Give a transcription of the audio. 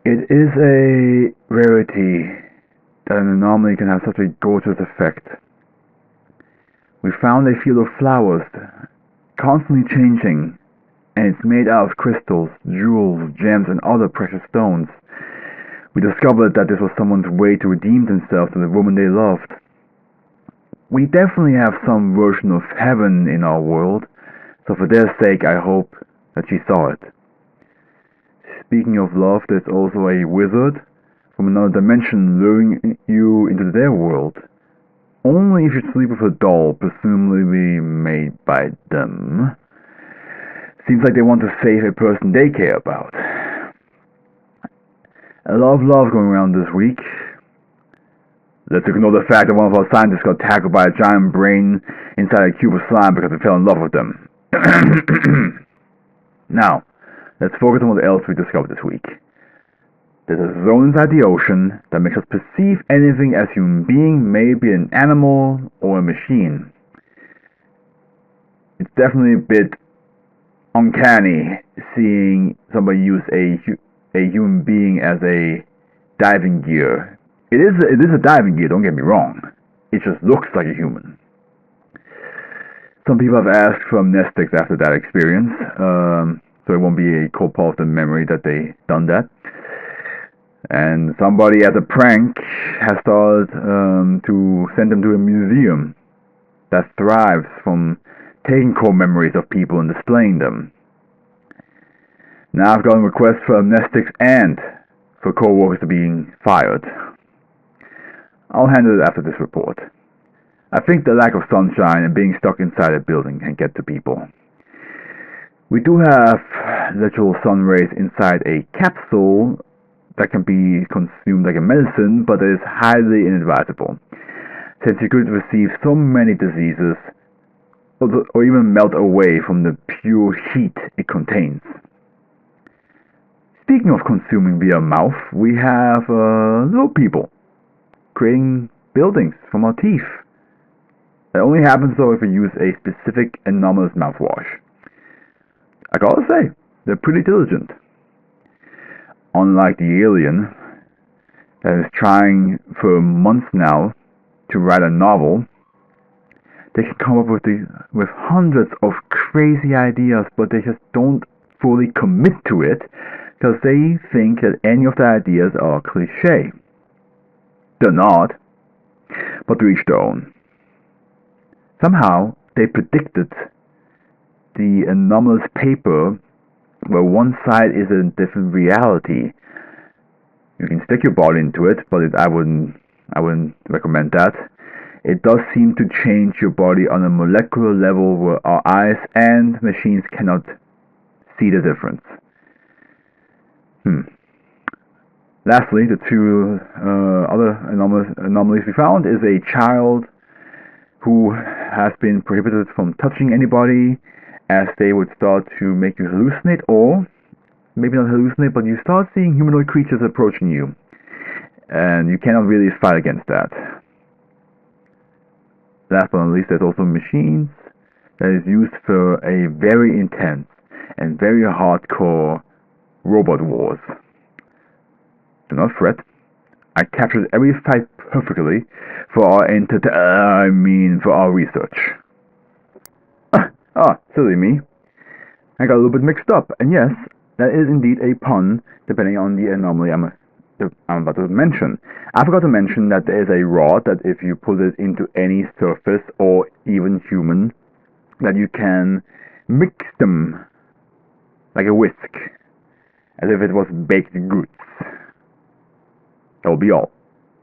It is a rarity that an anomaly can have such a gorgeous effect. We found a field of flowers, constantly changing, and it's made out of crystals, jewels, gems, and other precious stones. We discovered that this was someone's way to redeem themselves to the woman they loved. We definitely have some version of heaven in our world, so for their sake I hope that she saw it. Speaking of love, there's also a wizard from another dimension luring you into their world. Only if you sleep with a doll, presumably made by them. Seems like they want to save a person they care about. A lot of love going around this week. Let's ignore the fact that one of our scientists got tackled by a giant brain inside a cube of slime because he fell in love with them. Now, let's focus on what else we discovered this week. There's a zone inside the ocean that makes us perceive anything as human being, maybe an animal or a machine. It's definitely a bit uncanny seeing somebody use a human being as a diving gear. It is a diving gear, don't get me wrong. It just looks like a human. Some people have asked for amnestics after that experience, so it won't be a cold part of the memory that they done that. And somebody as a prank has started to send them to a museum that thrives from taking core memories of people and displaying them. Now I've gotten requests for amnestics and for co-workers being fired. I'll handle it after this report. I think the lack of sunshine and being stuck inside a building can get to people. We do have literal sun rays inside a capsule that can be consumed like a medicine, but it is highly inadvisable, since you could receive so many diseases or even melt away from the pure heat it contains. Speaking of consuming via mouth, we have little people creating buildings from our teeth. That only happens though if we use a specific anomalous mouthwash. I gotta say, they're pretty diligent. Unlike the alien that is trying for months now to write a novel, they can come up with hundreds of crazy ideas, but they just don't fully commit to it because they think that any of the ideas are cliché. They're not, but to each their own. Somehow, they predicted the anomalous paper where one side is a different reality. You can stick your body into it, but I wouldn't recommend that. It does seem to change your body on a molecular level where our eyes and machines cannot see the difference. Lastly, the two other anomalies we found is a child who has been prohibited from touching anybody, as they would start to make you hallucinate, or maybe not hallucinate, but you start seeing humanoid creatures approaching you, and you cannot really fight against that. Last but not least, there's also machines that is used for a very intense and very hardcore robot wars. Do not fret. I captured every fight perfectly for our for our research. Silly me. I got a little bit mixed up, and yes, that is indeed a pun, depending on the anomaly I'm about to mention. I forgot to mention that there is a rod that if you put it into any surface, or even human, that you can mix them like a whisk, as if it was baked goods. That will be all.